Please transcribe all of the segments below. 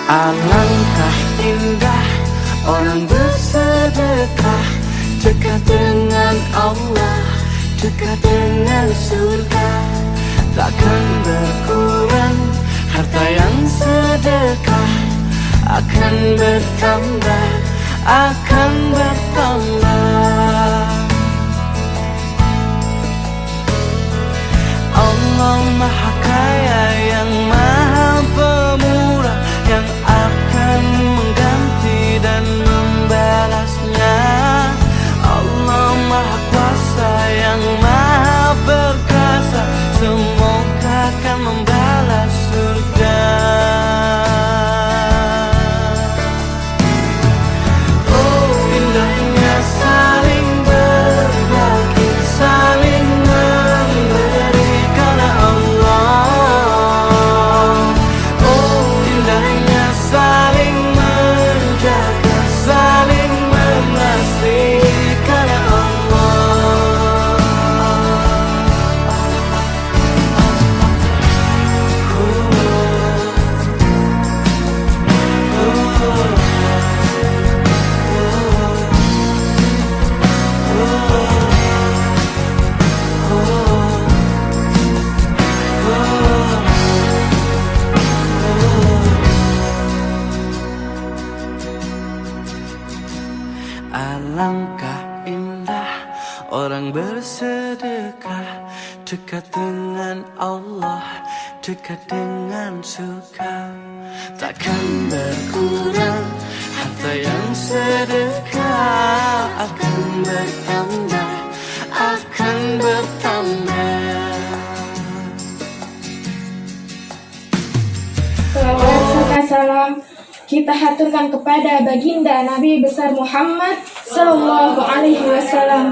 Alangkah indah orang bersedekah, dekat dengan Allah, dekat dengan surga. Takkan berkurang harta yang sedekah, akan bertambah, akan bertambah. Allah Maha Kaya yang Maha Pemurah, yang akan mengganti dan membalasnya. Allah Maha Kuasa yang Maha Perkasa, semoga akan membalas surga. Oh, indahnya saling berbagi, saling memberi karena Allah. Oh, indahnya saling menjaga, saling mengasihi karena Alangkah indah orang bersedekah, dekat dengan Allah, dekat dengan surga. Takkan berkurang harta yang sedekah, akan bertambah, akan bertambah. Salawat serta salam kita haturkan kepada baginda Nabi besar Muhammad Sallallahu Alaihi Wasallam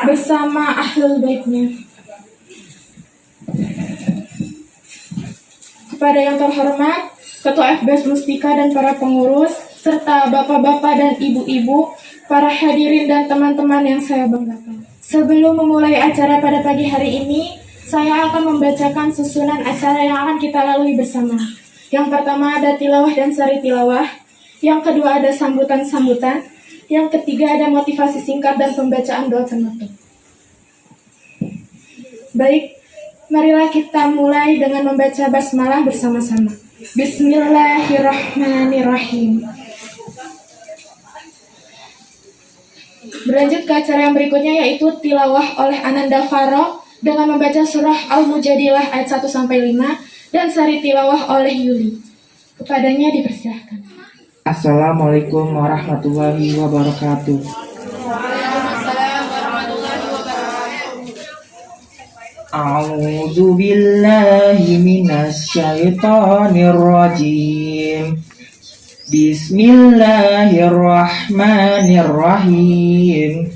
bersama ahlul baitnya. Kepada yang terhormat Ketua FBS Mustika dan para pengurus, serta bapak-bapak dan ibu-ibu, para hadirin dan teman-teman yang saya banggakan. Sebelum memulai acara pada pagi hari ini, saya akan membacakan susunan acara yang akan kita lalui bersama. Yang pertama ada tilawah dan sari tilawah, yang kedua ada sambutan-sambutan, yang ketiga ada motivasi singkat dan pembacaan doa penutup. Baik, marilah kita mulai dengan membaca basmalah bersama-sama. Bismillahirrahmanirrahim. Berlanjut ke acara yang berikutnya, yaitu tilawah oleh Ananda Faro dengan membaca surah Al-Mujadilah ayat 1-5 dan sari tilawah oleh Yuli. Kepadanya dipersilahkan. Assalamualaikum warahmatullahi wabarakatuh. Waalaikumsalam warahmatullahi wabarakatuh. A'udzu billahi minasyaitonir rajim. Bismillahirrahmanirrahim.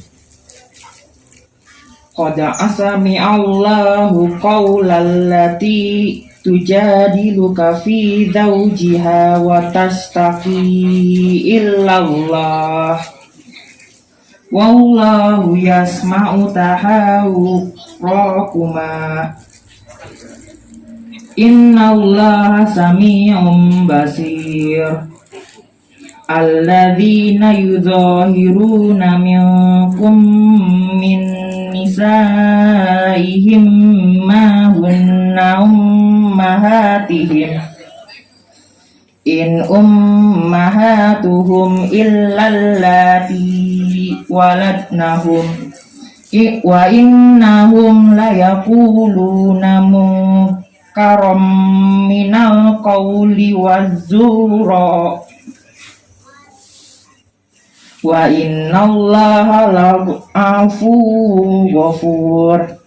Qad asami'allahu qawlal lati tujadiluka fi zawjiha wa tashtaki illallah wallahu yasma'u tahawurakuma innallaha sami'un basir. Alladzina yudhahiruna minkum min nisaihim ma hunna ummahatihim in ummahatuhum illallati waladnahum wa innahum layaquluna munkaram minal qawli wazzura wa innallaha la'afuwwun ghafur.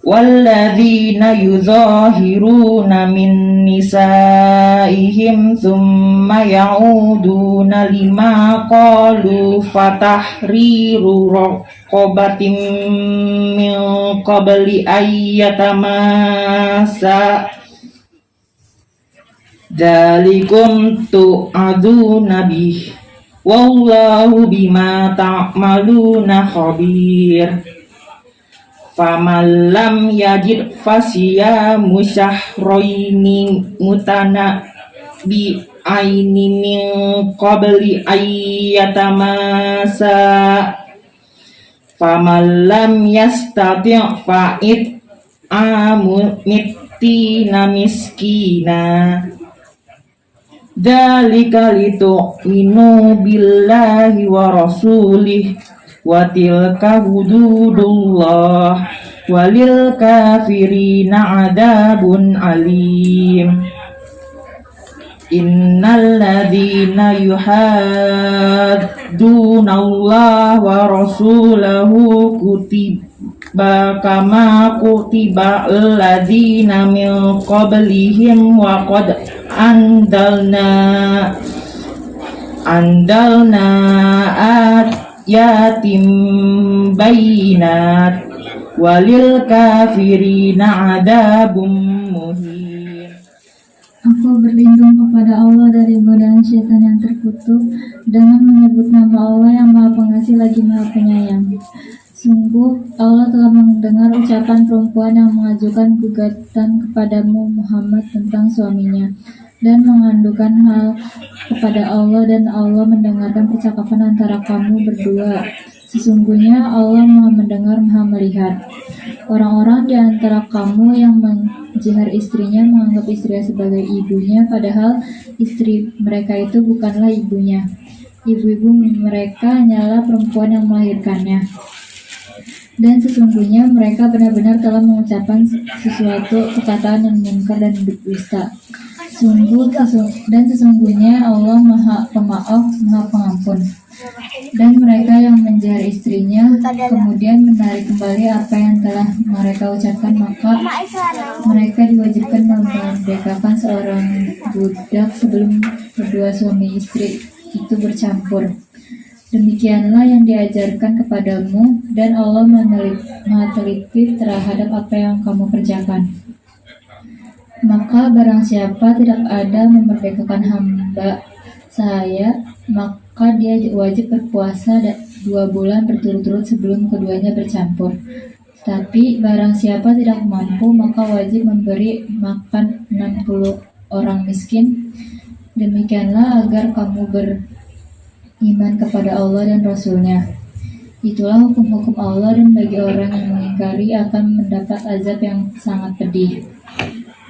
Walladzina yuzahiruna min nisaihim thumma ya'uduna lima qalu fatahriru raqabatin min qabli ayyatamassa dzalikum tu'aduna bih wallahu bima ta'maluna khabir. Faman lam yajid fasiyamu syahraini bi'aini min qabli ayyatamasa faman lam yastati' fa'id amunitina miskina dzalika litu'minu billahi wa rasulih wa tilka hududullah walil kafirina adabun alim. Innal ladzina yuhadduna Allah wa rasulahu kutiba kama kutiba alladzina min qablihim wa qad andalna ayatin bayinat walil kafirina adabum muhin. Aku berlindung kepada Allah dari godaan syaitan yang terkutuk dengan menyebut nama Allah yang Maha Pengasih lagi Maha Penyayang. Sungguh Allah telah mendengar ucapan perempuan yang mengajukan gugatan kepadamu Muhammad tentang suaminya dan mengadukan hal kepada Allah, dan Allah mendengarkan percakapan antara kamu berdua. Sesungguhnya Allah Maha mendengar, Maha melihat. Orang-orang di antara kamu yang menjihar istrinya menganggap istrinya sebagai ibunya, padahal istri mereka itu bukanlah ibunya. Ibu-ibu mereka hanyalah perempuan yang melahirkannya. Dan sesungguhnya mereka benar-benar telah mengucapkan sesuatu perkataan yang munkar dan dusta. Sesungguhnya Allah Maha Pemaaf, Maha Pengampun. Dan mereka yang menjihar istrinya kemudian menarik kembali apa yang telah mereka ucapkan, maka mereka diwajibkan memerdekakan seorang budak sebelum kedua suami istri itu bercampur. Demikianlah yang diajarkan kepadamu, dan Allah Maha teliti terhadap apa yang kamu kerjakan. Maka barang siapa tidak ada memerdekakan hamba saya, maka dia wajib berpuasa 2 bulan berturut-turut sebelum keduanya bercampur. Tapi barang siapa tidak mampu, maka wajib memberi makan 60 orang miskin. Demikianlah agar kamu beriman kepada Allah dan Rasul-Nya. Itulah hukum-hukum Allah, dan bagi orang yang mengingkari akan mendapat azab yang sangat pedih.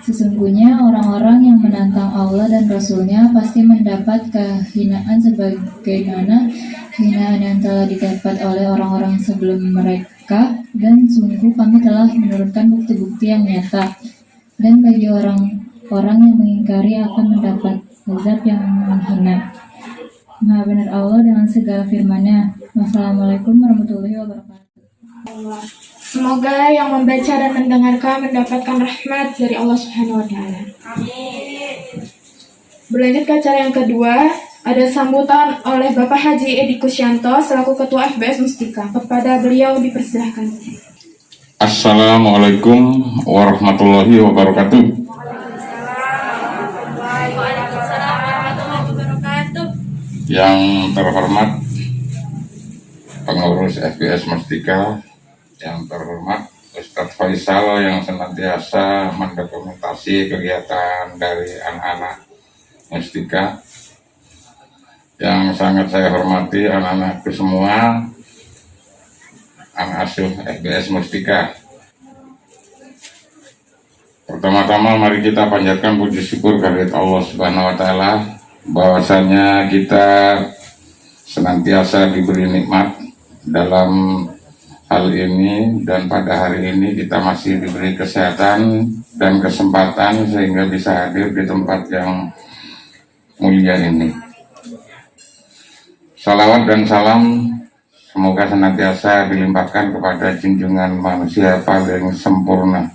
Sesungguhnya orang-orang yang menantang Allah dan Rasul-Nya pasti mendapat kehinaan sebagaimana kehinaan yang telah didapat oleh orang-orang sebelum mereka, dan sungguh kami telah menurunkan bukti-bukti yang nyata, dan bagi orang-orang yang mengingkari akan mendapat azab yang menghina. Maha benar Allah dengan segala firman-Nya. Wassalamualaikum warahmatullahi wabarakatuh. Semoga yang membaca dan mendengarkan mendapatkan rahmat dari Allah Subhanahu wa taala. Berlanjut ke acara yang kedua, ada sambutan oleh Bapak Haji Edi Kusyanto selaku Ketua FBS Mustika. Kepada beliau dipersilahkan. Assalamualaikum warahmatullahi wabarakatuh. Yang terhormat pengurus FBS Mustika, yang terhormat Ustadz Faisal yang senantiasa mendokumentasi kegiatan dari anak-anak Mustika, yang sangat saya hormati anak-anakku semua, anak asuh FBS Mustika. Pertama-tama mari kita panjatkan puji syukur kehadirat Allah Subhanahu wa taala bahwasanya kita senantiasa diberi nikmat dalam hal ini, dan pada hari ini kita masih diberi kesehatan dan kesempatan sehingga bisa hadir di tempat yang mulia ini. Salawat dan salam semoga senantiasa dilimpahkan kepada junjungan manusia paling sempurna,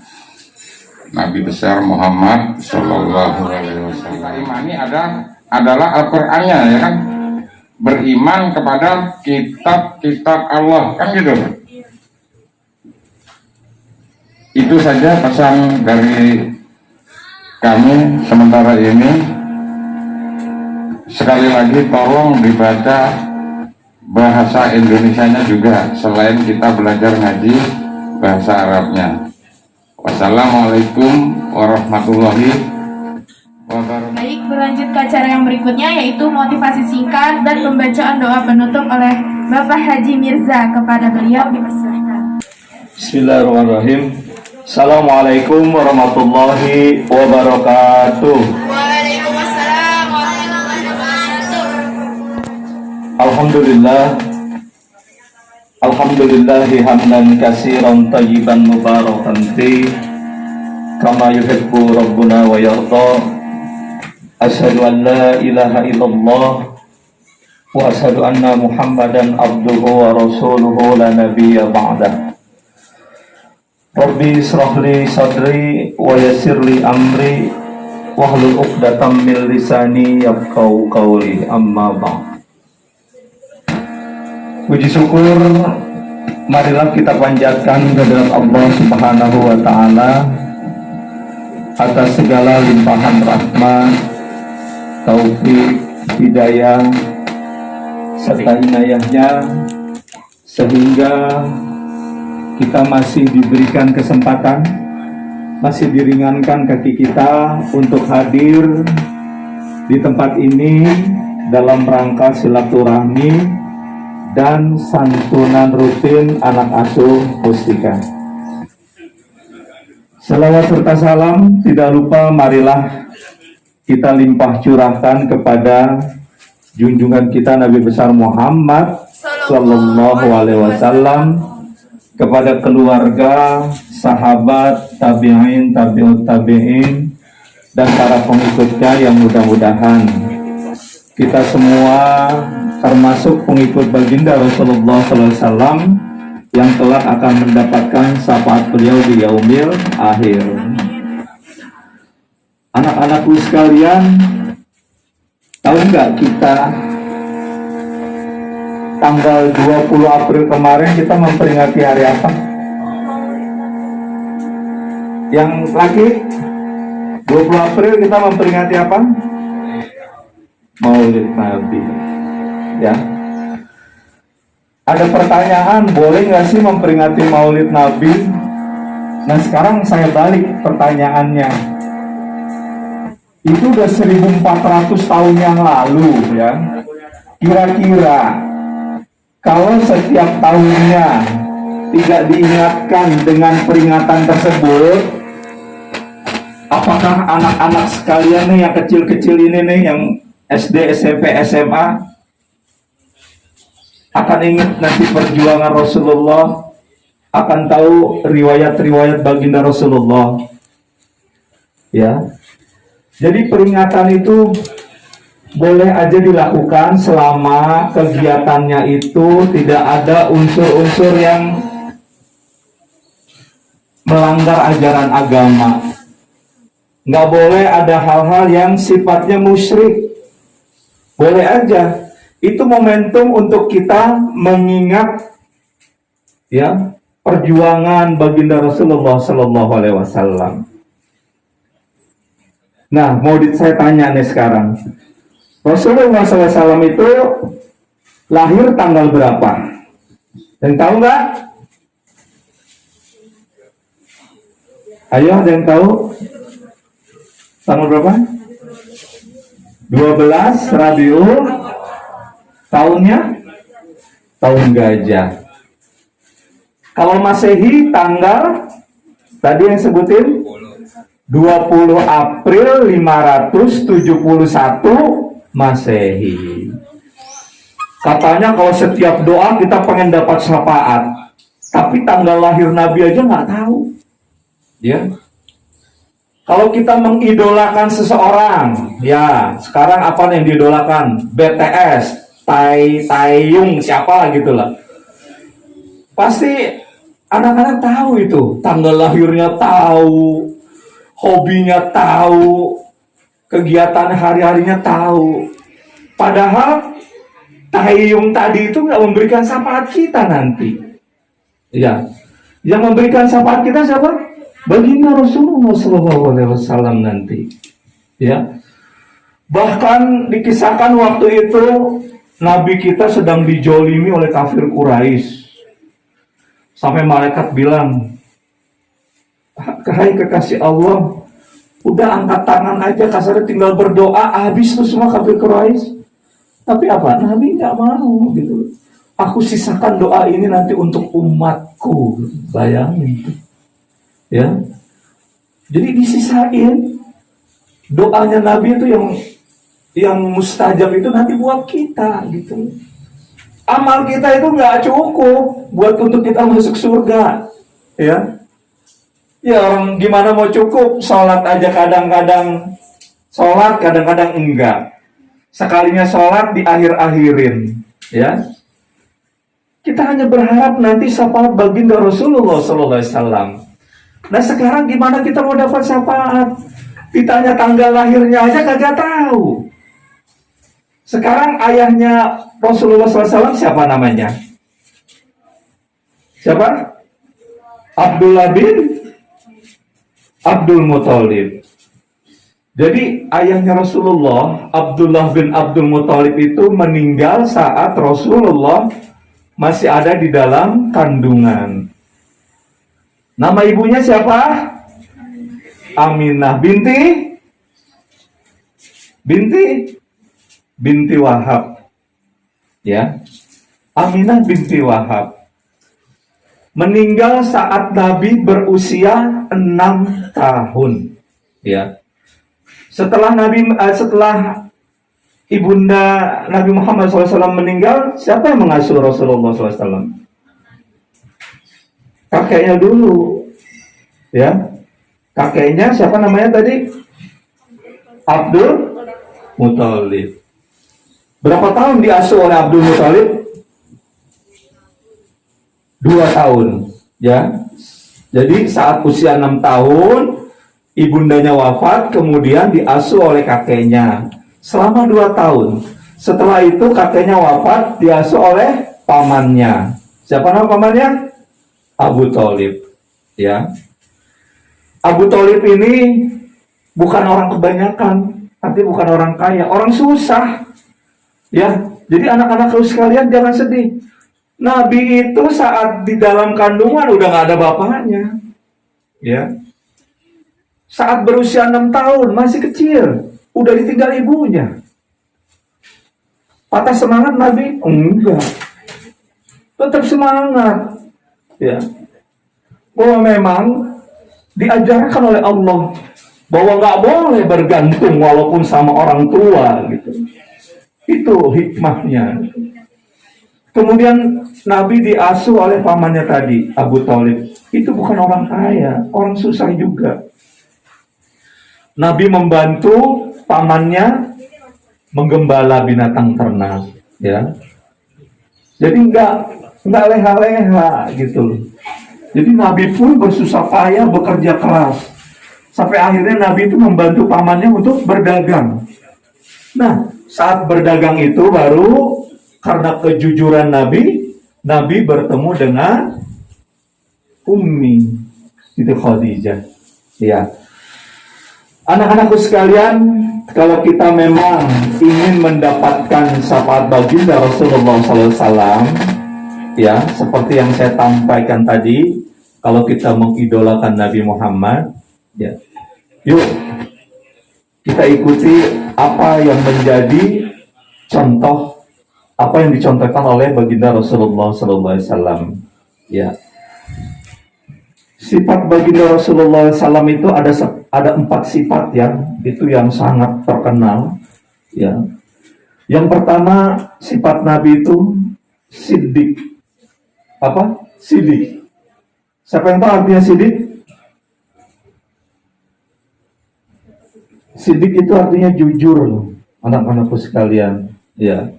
Nabi besar Muhammad Sallallahu Alaihi Wasallam. Ini adalah Al-Qur'annya, ya kan? Beriman kepada kitab-kitab Allah, kan gitu. Itu saja pesan dari kami sementara ini. Sekali lagi tolong dibaca bahasa Indonesianya juga, selain kita belajar ngaji bahasa Arabnya. Wassalamualaikum warahmatullahi wabarakatuh. Baik, lanjut ke acara yang berikutnya, yaitu motivasi singkat dan pembacaan doa penutup oleh Bapak Haji Mirza. Kepada beliau dipersilahkan. Bismillahirrahmanirrahim. Assalamualaikum warahmatullahi wabarakatuh. Waalaikumsalam warahmatullahi wabarakatuh. Alhamdulillahi hamdan katsiran thayyiban mubarakan fi kama yuhibbu rabbuna wa yarda. Asyhadu an la ilaha illallah wa asyhadu anna Muhammadan abduhu wa rasuluhu la nabiyya ba'dah. Rabbi israh li sadri wa yassir li amri wahlul 'uqdatam min lisani yafqahu qawli, amma ba'd. Puji syukur marilah kita panjatkan kehadirat Allah Subhanahu wa taala atas segala limpahan rahmat, taufik, hidayah serta inayahnya, sehingga kita masih diberikan kesempatan, masih diringankan kaki kita untuk hadir di tempat ini dalam rangka silaturahmi dan santunan rutin anak asuh Mustika. Selawat serta salam tidak lupa marilah kita limpah curahkan kepada junjungan kita Nabi besar Muhammad Sallallahu Alaihi Wasallam, kepada keluarga, sahabat, tabi'in, tabi'ut tabi'in, dan para pengikutnya yang mudah-mudahan kita semua termasuk pengikut baginda Rasulullah SAW yang telah akan mendapatkan syafaat beliau di yaumil akhir. Anak-anakku sekalian, tahu nggak kita tanggal 20 April kemarin kita memperingati hari apa? Yang lagi 20 April kita memperingati apa? Maulid Nabi. Ya, ada pertanyaan, boleh nggak sih memperingati Maulid Nabi? Nah, sekarang saya balik pertanyaannya. Itu udah 1400 tahun yang lalu, ya. Kira-kira kalau setiap tahunnya tidak diingatkan dengan peringatan tersebut, apakah anak-anak sekalian nih yang kecil-kecil ini nih, yang SD, SMP, SMA, akan ingat nanti perjuangan Rasulullah, akan tahu riwayat-riwayat baginda Rasulullah? Ya, jadi peringatan itu boleh aja dilakukan selama kegiatannya itu tidak ada unsur-unsur yang melanggar ajaran agama. Nggak boleh ada hal-hal yang sifatnya musyrik. Boleh aja. Itu momentum untuk kita mengingat, ya, perjuangan baginda Rasulullah Sallallahu Alaihi Wasallam. Nah, mau saya tanya nih sekarang, Rasulullah SAW itu lahir tanggal berapa? Yang tahu nggak? Ayo, ada yang tahu? Tanggal berapa? 12 Rabiul, tahunnya tahun gajah. Kalau Masehi tanggal tadi yang sebutin 20 April 571 Masehi. Katanya kalau setiap doa kita pengen dapat syafaat, tapi tanggal lahir Nabi aja nggak tahu. Ya. Kalau kita mengidolakan seseorang, ya sekarang apa yang diidolakan? BTS, Taeyong, siapa lah gitulah. Pasti anak-anak tahu itu, tanggal lahirnya tahu, hobinya tahu, kegiatan hari-harinya tahu. Padahal Taeyong tadi itu nggak memberikan syafaat kita nanti. Ya, yang memberikan syafaat kita siapa? Baginda Rasulullah SAW nanti. Ya, bahkan dikisahkan waktu itu Nabi kita sedang dijolimi oleh kafir Quraisy. Sampai malaikat bilang, "Hai kekasih Allah, Udah angkat tangan aja, kasarnya tinggal berdoa, habis tuh semua kafir Quraisy. Tapi apa? Nabi nggak mau gitu. Aku sisakan doa ini nanti untuk umatku. Bayangin tuh. Ya. Jadi disisain. Doanya Nabi itu yang mustajab itu nanti buat kita gitu. Amal kita itu nggak cukup buat untuk kita masuk surga. Ya. Ya orang gimana mau cukup, sholat aja kadang-kadang sholat, kadang-kadang enggak. Sekalinya sholat di akhir-akhirin, ya. Kita hanya berharap nanti syafaat baginda Rasulullah SAW. Nah sekarang gimana kita mau dapat syafaat? Ditanya tanggal lahirnya aja kagak tahu. Sekarang ayahnya Rasulullah SAW siapa namanya? Siapa? Abdullah bin Abdul Muthalib. Jadi ayahnya Rasulullah, Abdullah bin Abdul Muthalib itu meninggal saat Rasulullah masih ada di dalam kandungan. Nama ibunya siapa? Aminah binti Wahab. Ya. Aminah binti Wahab. Meninggal saat Nabi berusia 6 tahun. Ya. Setelah ibunda Nabi Muhammad SAW meninggal, siapa yang mengasuh Rasulullah SAW? Kakeknya dulu. Ya. Kakeknya siapa namanya tadi? Abdul Muthalib. Berapa tahun diasuh oleh Abdul Muthalib? 2 tahun, ya. Jadi saat usia 6 tahun, ibundanya wafat, kemudian diasuh oleh kakeknya selama 2 tahun. Setelah itu kakeknya wafat, diasuh oleh pamannya. Siapa nama pamannya? Abu Thalib, ya. Abu Thalib ini bukan orang kebanyakan, tapi bukan orang kaya, orang susah, ya. Jadi anak-anakku sekalian jangan sedih. Nabi itu saat di dalam kandungan udah gak ada bapaknya, ya. Saat berusia 6 tahun masih kecil, udah ditinggal ibunya. Patah semangat Nabi? Enggak, tetap semangat, ya. Bahwa memang diajarkan oleh Allah bahwa gak boleh bergantung walaupun sama orang tua, gitu. Itu hikmahnya. Kemudian Nabi diasuh oleh pamannya tadi, Abu Thalib. Itu bukan orang kaya, orang susah juga. Nabi membantu pamannya menggembala binatang ternak, ya. Jadi enggak leha-leha gitu. Jadi Nabi pun bersusah payah bekerja keras. Sampai akhirnya Nabi itu membantu pamannya untuk berdagang. Nah, saat berdagang itu baru karena kejujuran Nabi bertemu dengan Ummi itu Khadijah. Ya. Anak-anakku sekalian, kalau kita memang ingin mendapatkan syafaat baginda Rasulullah SAW, ya, seperti yang saya sampaikan tadi, kalau kita mengidolakan Nabi Muhammad, ya, yuk kita ikuti apa yang menjadi contoh, apa yang dicontohkan oleh baginda Rasulullah SAW. Ya, sifat baginda Rasulullah SAW itu ada 4 sifat ya, itu yang sangat terkenal. Ya, yang pertama sifat Nabi itu siddiq. Apa? Siddiq. Siapa yang tahu artinya siddiq? Siddiq itu artinya jujur, anak-anakku sekalian. Ya.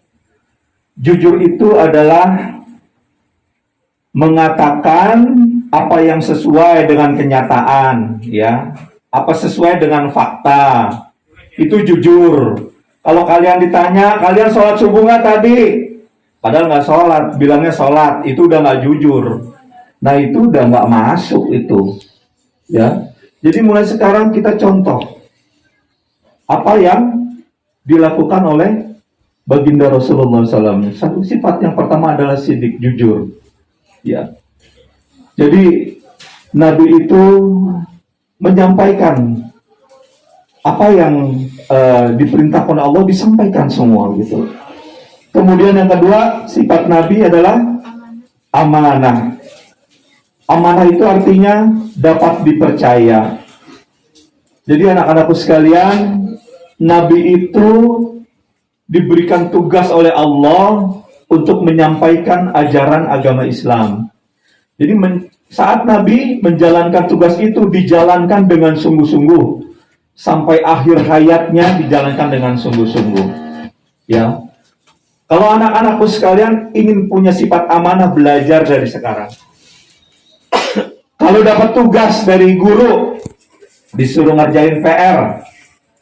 Jujur itu adalah mengatakan apa yang sesuai dengan kenyataan, ya. Apa sesuai dengan fakta. Itu jujur. Kalau kalian ditanya, kalian sholat subuh nggak tadi? Padahal nggak sholat, bilangnya sholat, itu udah nggak jujur. Nah itu udah nggak masuk itu, ya. Jadi mulai sekarang kita contoh apa yang dilakukan oleh baginda Rasulullah SAW. Satu sifat yang pertama adalah siddiq, jujur. Ya. Jadi Nabi itu menyampaikan apa yang diperintahkan oleh Allah disampaikan semua gitu. Kemudian yang kedua, sifat Nabi adalah amanah. Amanah itu artinya dapat dipercaya. Jadi anak-anakku sekalian, Nabi itu diberikan tugas oleh Allah untuk menyampaikan ajaran agama Islam. Jadi saat Nabi menjalankan tugas itu dijalankan dengan sungguh-sungguh. Sampai akhir hayatnya dijalankan dengan sungguh-sungguh. Ya. Kalau anak-anakku sekalian ingin punya sifat amanah, belajar dari sekarang. Kalau dapat tugas dari guru, disuruh ngerjain PR,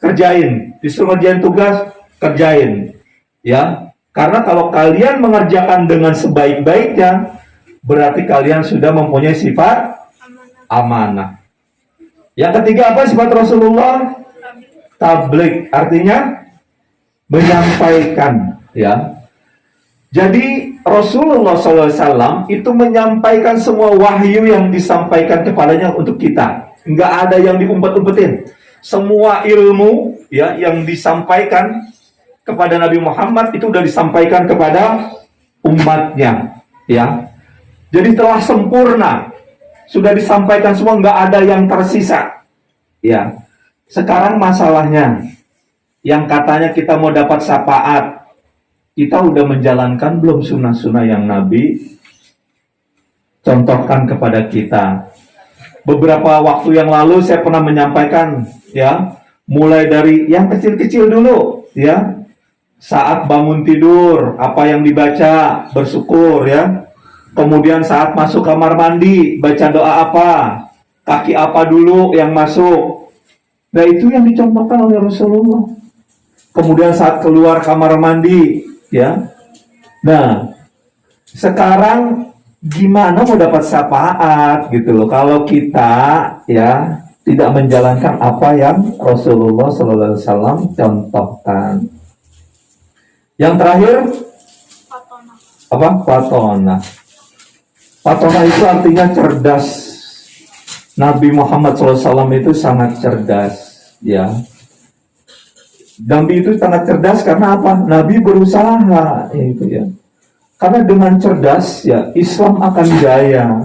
kerjain. Disuruh ngerjain tugas, kerjain. Ya. Karena kalau kalian mengerjakan dengan sebaik-baiknya, berarti kalian sudah mempunyai sifat amanah. Yang ketiga apa sifat Rasulullah? Tabligh, artinya menyampaikan, ya. Jadi Rasulullah SAW itu menyampaikan semua wahyu yang disampaikan kepadanya untuk kita. Nggak ada yang diumpet-umpetin. Semua ilmu ya yang disampaikan kepada Nabi Muhammad itu sudah disampaikan kepada umatnya, ya. Jadi telah sempurna. Sudah disampaikan semua, nggak ada yang tersisa. Ya, sekarang masalahnya, yang katanya kita mau dapat syafaat, kita udah menjalankan belum sunnah-sunnah yang Nabi contohkan kepada kita? Beberapa waktu yang lalu saya pernah menyampaikan, ya, mulai dari yang kecil-kecil dulu, ya. Saat bangun tidur, apa yang dibaca, bersyukur, ya. Kemudian saat masuk kamar mandi, baca doa apa? Kaki apa dulu yang masuk? Nah itu yang dicontohkan oleh Rasulullah. Kemudian saat keluar kamar mandi, ya. Nah, sekarang gimana mau dapat syafaat gitu loh kalau kita ya tidak menjalankan apa yang Rasulullah SAW contohkan. Yang terakhir apa? Fatona. Fatona itu artinya cerdas. Nabi Muhammad SAW itu sangat cerdas, ya. Nabi itu sangat cerdas karena apa? Nabi berusaha, itu ya. Karena dengan cerdas, ya, Islam akan jaya.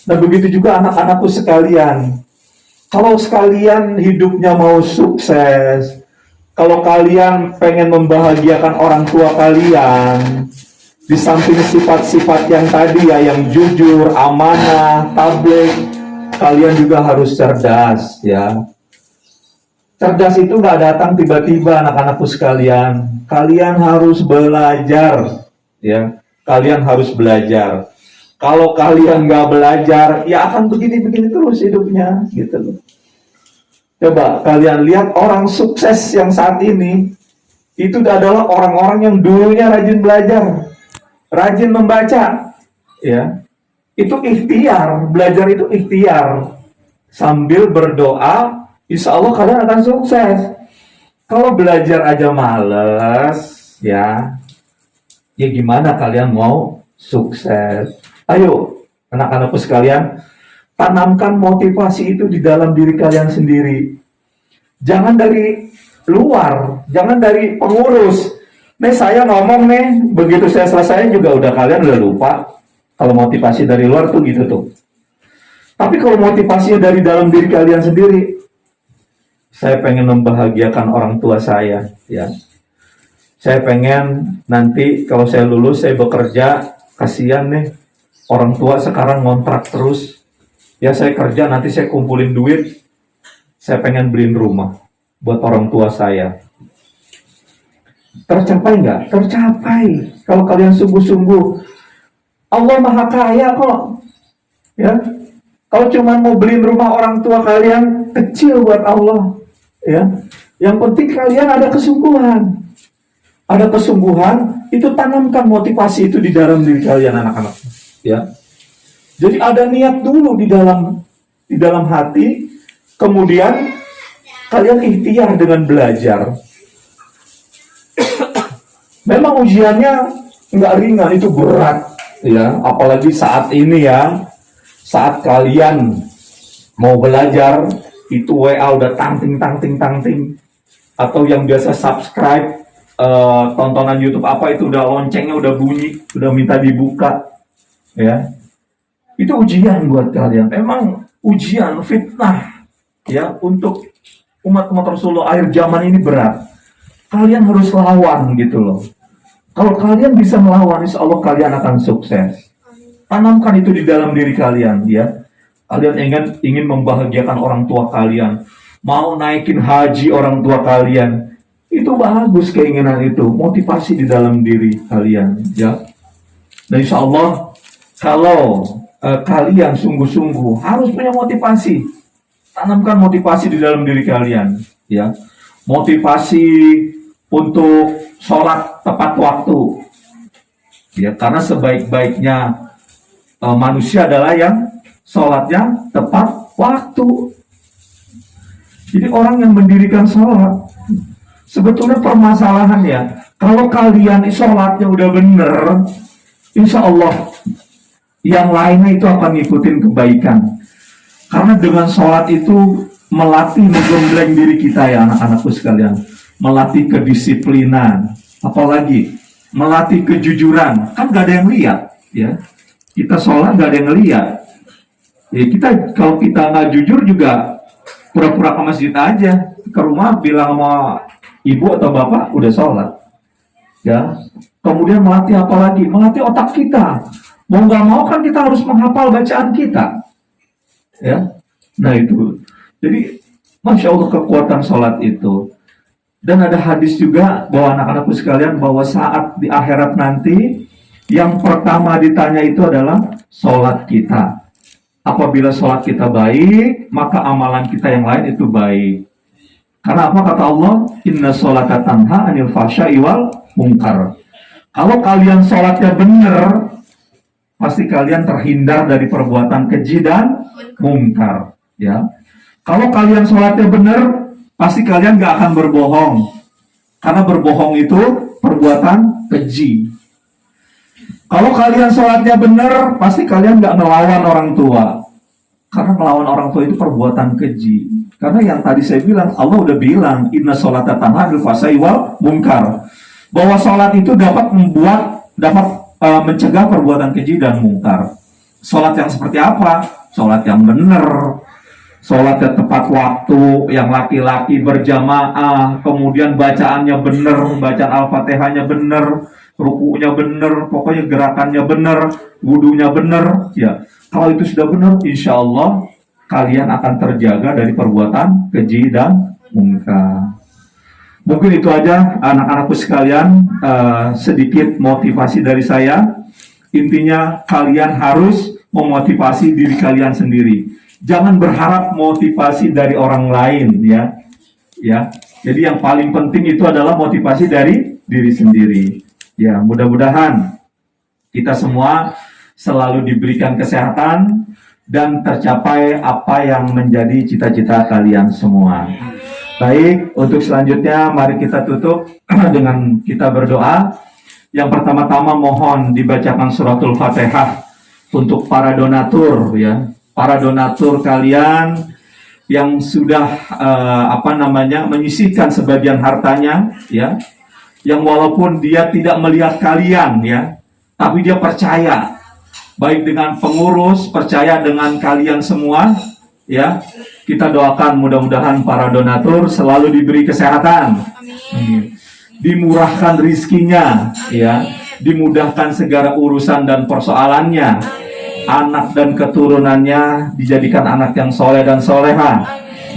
Nah, begitu juga anak-anakku sekalian. Kalau sekalian hidupnya mau sukses, kalau kalian pengen membahagiakan orang tua kalian, di samping sifat-sifat yang tadi ya, yang jujur, amanah, tabligh, kalian juga harus cerdas, ya. Cerdas itu nggak datang tiba-tiba, anak-anakku sekalian. Kalian harus belajar, ya. Kalian harus belajar. Kalau kalian nggak belajar, ya akan begini-begini terus hidupnya, gitu loh. Coba kalian lihat orang sukses yang saat ini, itu adalah orang-orang yang dulunya rajin belajar, rajin membaca, ya. Itu ikhtiar, belajar itu ikhtiar. Sambil berdoa, insya Allah kalian akan sukses. Kalau belajar aja males, ya gimana kalian mau sukses? Ayo, anak-anakku sekalian, tanamkan motivasi itu di dalam diri kalian sendiri. Jangan dari luar, jangan dari pengurus. Nih saya ngomong nih, begitu saya selesai juga udah kalian udah lupa. Kalau motivasi dari luar tuh gitu tuh. Tapi kalau motivasinya dari dalam diri kalian sendiri, saya pengen membahagiakan orang tua saya, ya. Saya pengen nanti kalau saya lulus, saya bekerja, kasihan nih, orang tua sekarang ngontrak terus. Ya saya kerja, nanti saya kumpulin duit, saya pengen beliin rumah buat orang tua saya. Tercapai nggak? Tercapai. Kalau kalian sungguh-sungguh. Allah Maha Kaya kok. Ya. Kalau cuma mau beliin rumah orang tua kalian, kecil buat Allah. Ya. Yang penting kalian ada kesungguhan. Ada kesungguhan, itu tanamkan motivasi itu di dalam diri kalian anak-anak. Ya. Jadi ada niat dulu di dalam hati, kemudian kalian ikhtiar dengan belajar. Memang ujiannya nggak ringan, itu berat, ya. Apalagi saat ini ya, saat kalian mau belajar, itu WA udah tangting, atau yang biasa subscribe tontonan YouTube apa itu udah loncengnya udah bunyi, udah minta dibuka, ya. Itu ujian buat kalian. Memang ujian, fitnah, ya, untuk umat-umat Rasulullah akhir zaman ini berat. Kalian harus lawan gitu loh. Kalau kalian bisa melawan, insya Allah kalian akan sukses. Tanamkan itu di dalam diri kalian, ya. Kalian ingin membahagiakan orang tua kalian, mau naikin haji orang tua kalian, itu bagus keinginan itu, motivasi di dalam diri kalian, ya. Dan insya Allah kalau kalian sungguh-sungguh harus punya motivasi, tanamkan motivasi di dalam diri kalian, ya. Motivasi untuk sholat tepat waktu, ya, karena sebaik-baiknya manusia adalah yang sholatnya tepat waktu. Jadi orang yang mendirikan sholat, sebetulnya permasalahannya, kalau kalian sholatnya udah bener, insya Allah yang lainnya itu akan ngikutin kebaikan. Karena dengan sholat itu melatih menggembleng diri kita, ya anak-anakku sekalian, melatih kedisiplinan, apalagi melatih kejujuran. Kan gak ada yang lihat, ya. Kita sholat gak ada yang lihat. Ya, kalau kita nggak jujur juga pura-pura ke masjid aja, ke rumah bilang sama ibu atau bapak udah sholat, ya. Kemudian melatih apa lagi? Melatih otak kita. Mau nggak mau kan kita harus menghafal bacaan kita, ya. Nah itu. Jadi masya Allah kekuatan sholat itu. Dan ada hadis juga bahwa anak-anakku sekalian, bahwa saat di akhirat nanti yang pertama ditanya itu adalah sholat kita. Apabila sholat kita baik, maka amalan kita yang lain itu baik. Karena apa kata Allah? Inna sholata tanha anil fahsya'i wal munkar. Kalau kalian sholatnya benar, pasti kalian terhindar dari perbuatan keji dan mungkar. Ya. Kalau kalian sholatnya benar, pasti kalian gak akan berbohong. Karena berbohong itu perbuatan keji. Kalau kalian sholatnya benar, pasti kalian gak ngelawan orang tua. Karena melawan orang tua itu perbuatan keji. Karena yang tadi saya bilang, Allah udah bilang, inna sholata tanha anil fahsya'i wal munkar. Bahwa sholat itu dapat mencegah perbuatan keji dan mungkar. Sholat yang seperti apa? Sholat yang benar, sholat yang tepat waktu, yang laki-laki berjamaah, kemudian bacaannya benar, bacaan Al-Fatihahnya benar, rukunya benar, pokoknya gerakannya benar, wudunya benar, ya. Kalau itu sudah benar, insya Allah kalian akan terjaga dari perbuatan keji dan mungkar. Mungkin itu aja anak-anakku sekalian, sedikit motivasi dari saya. Intinya kalian harus memotivasi diri kalian sendiri. Jangan berharap motivasi dari orang lain, ya. Ya. Jadi yang paling penting itu adalah motivasi dari diri sendiri. Ya, mudah-mudahan kita semua selalu diberikan kesehatan dan tercapai apa yang menjadi cita-cita kalian semua. Baik, untuk selanjutnya mari kita tutup dengan kita berdoa. Yang pertama-tama mohon dibacakan suratul Fatihah untuk para donatur, ya. Para donatur kalian yang sudah menyisihkan sebagian hartanya, ya. Yang walaupun dia tidak melihat kalian, ya, tapi dia percaya, baik dengan pengurus, percaya dengan kalian semua, ya. Kita doakan mudah-mudahan para donatur selalu diberi kesehatan, dimurahkan rizkinya, ya, dimudahkan segala urusan dan persoalannya, anak dan keturunannya dijadikan anak yang soleh dan soleha,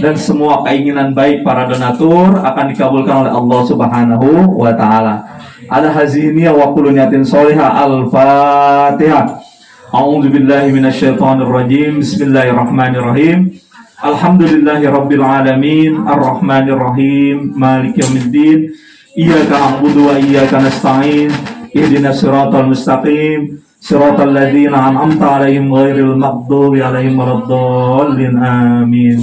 dan semua keinginan baik para donatur akan dikabulkan oleh Allah Subhanahu wa Ta'ala. Ala haziniya wa kullu niyatin soleha. Al-Fatihah. A'udzu billahi minasyaitonir rajim. Bismillahirrahmanirrahim. Alhamdulillahi rabbil alamin, arrahmanir rahim, maliki yaumiddin. Iyyaka na'budu wa iyyaka nasta'in. Ihdinas siratal mustaqim, siratal ladzina an'amta 'alaihim ghairil maghdubi 'alaihim waladdallin. Amin.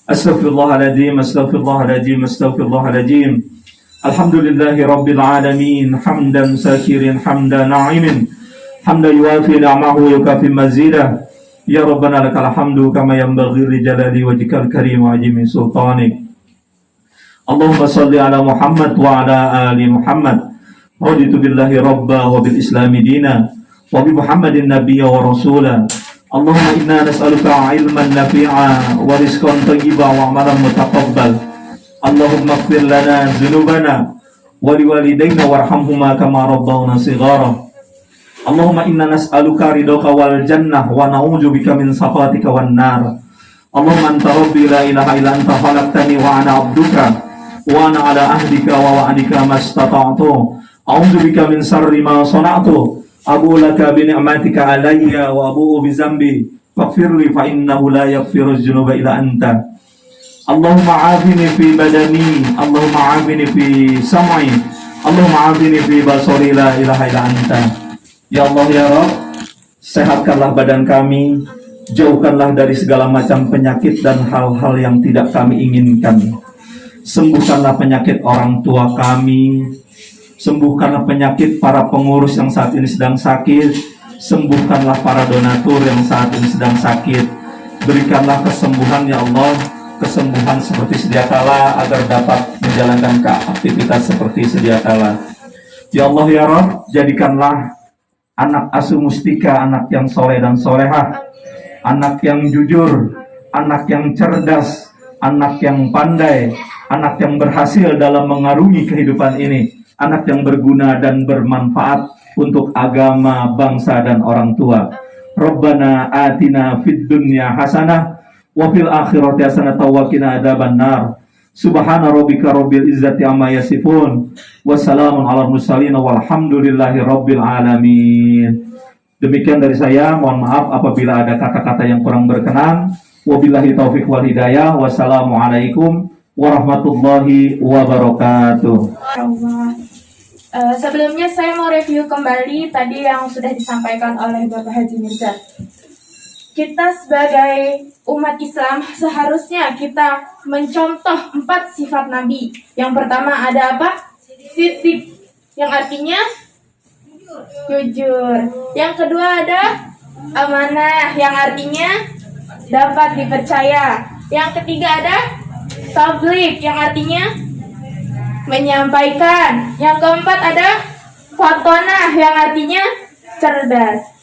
Astaghfirullahaladzim, astaghfirullahaladzim, astaghfirullahaladzim. Alhamdulillahi rabbil alamin, hamdan syakirin, hamdan na'imin, hamdan yuafi ni'amahu yukafi mazidah. Ya Rabbana lakal hamdu kama yanbaghi li jalali wajhikal karim wa azimi sultanik. Allahumma salli ala Muhammad wa ala ali Muhammad. Raditu billahi rabba wa bil islami dina wa bi Muhammadin nabiyya wa rasula. Allahumma inna nas'aluka ilman nafi'a wa rizqan thayyiban wa amalan mutaqabbal. Allahumma ighfir lana dzunubana wa liwalidayna warhamhuma kama rabbawna shighara. Allahumma inna nas'aluka ridhaka wal jannah wa na'udzubika min sakhatika wan nar. Allahumma anta rabbi la ilaha illa anta khalaqtani wa ana 'abduka wa ana 'ala ahdika wa wa'dika mastata'tu. A'udzubika min sharri ma sana'tu. Abu laka bi ni'matika alayya wa abu'u bi zambi. Faghfirli fa innahu la yaghfiru dzunuba illa anta. Allahumma 'afini fi badani, Allahumma 'afini fi sam'i, Allahumma 'afini fi basari la ilaha illa anta. Ya Allah ya Rabb, sehatkanlah badan kami, jauhkanlah dari segala macam penyakit dan hal-hal yang tidak kami inginkan. Sembuhkanlah penyakit orang tua kami, sembuhkanlah penyakit para pengurus yang saat ini sedang sakit, sembuhkanlah para donatur yang saat ini sedang sakit. Berikanlah kesembuhan ya Allah, kesembuhan seperti sedia kala agar dapat menjalankan aktivitas seperti sedia kala. Ya Allah ya Rabb, jadikanlah anak asuh Mustika anak yang soleh dan solehah, anak yang jujur, anak yang cerdas, anak yang pandai, anak yang berhasil dalam mengarungi kehidupan ini, anak yang berguna dan bermanfaat untuk agama, bangsa, dan orang tua. Rabbana atina fid dunya hasanah wa fil akhirati hasanah wa qina adzabannar. Subhana rabbika rabbil izzati amma yasifun. Wassalamun ala mursalin walhamdulillahi rabbil alamin. Demikian dari saya, mohon maaf apabila ada kata-kata yang kurang berkenan. Wabillahi taufiq wal hidayah. Wassalamualaikum warahmatullahi wabarakatuh. Sebelumnya saya mau review kembali tadi yang sudah disampaikan oleh Bapak Haji Mirza. Kita sebagai umat Islam seharusnya kita mencontoh 4 sifat Nabi. Yang pertama ada apa? Siddiq, yang artinya jujur. Yang kedua ada amanah, yang artinya dapat dipercaya. Yang ketiga ada tabligh, yang artinya menyampaikan. Yang keempat ada fatonah, yang artinya cerdas.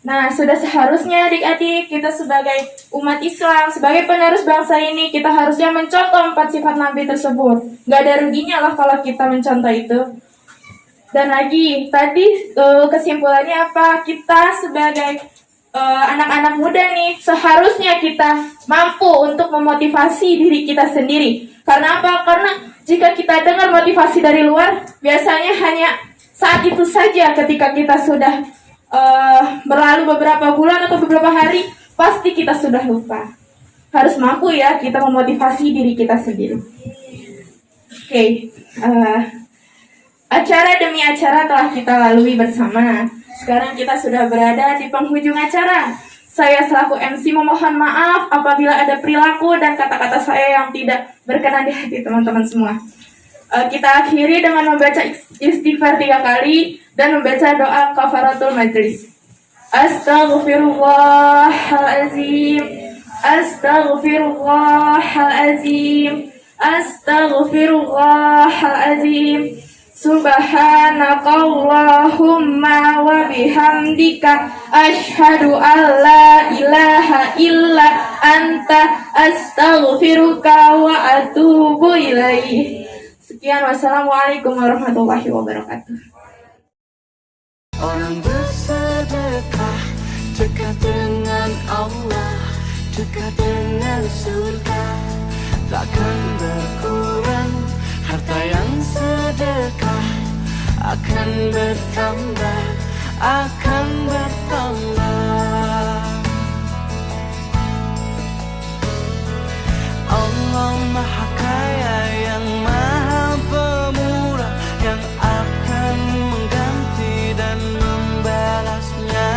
Nah, sudah seharusnya adik-adik kita sebagai umat Islam, sebagai penerus bangsa ini, kita harusnya mencontoh 4 sifat Nabi tersebut. Gak ada ruginya lah kalau kita mencontoh itu. Dan lagi, tadi kesimpulannya apa? Kita sebagai anak-anak muda nih, seharusnya kita mampu untuk memotivasi diri kita sendiri. Karena apa? Karena jika kita dengar motivasi dari luar, biasanya hanya saat itu saja. Ketika kita sudah berlalu beberapa bulan atau beberapa hari, pasti kita sudah lupa. Harus mampu ya kita memotivasi diri kita sendiri. Oke, acara demi acara telah kita lalui bersama. Sekarang kita sudah berada di penghujung acara. Saya selaku MC memohon maaf apabila ada perilaku dan kata-kata saya yang tidak berkenan di hati teman-teman semua. Kita akhiri dengan membaca istighfar 3 kali dan membaca doa kafaratul majlis. Astaghfirullahalazim, astaghfirullahalazim, astaghfirullahalazim. Subhanakallahumma wa bihamdika asyhadu an la ilaha illa anta astaghfiruka wa atubu ilaih. Sekian, wassalamualaikum warahmatullahi wabarakatuh. Orang bersedekah dekat dengan Allah, dekat dengan surga. Takkan berkurang harta yang sedekah, akan bertambah, akan bertambah. Allah Maha Kaya yang Maha Pemurah, yang akan mengganti dan membalasnya.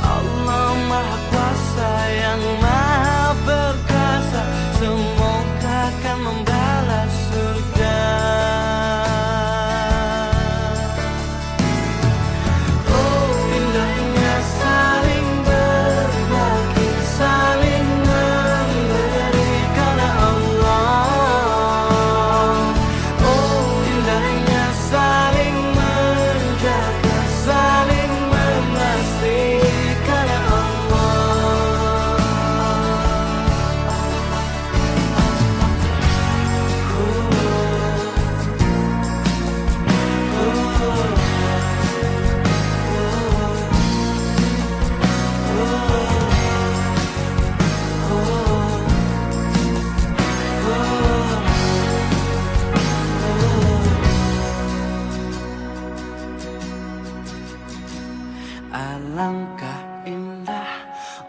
Allah Maha Kuasa yang Maha Perkasa, semoga akan membalas surga. Oh, indahnya saling berbagi.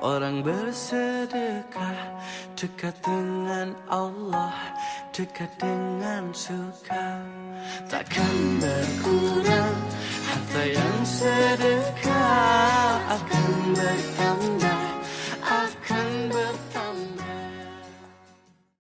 Orang bersedekah dekat dengan Allah, dekat dengan surga. Takkan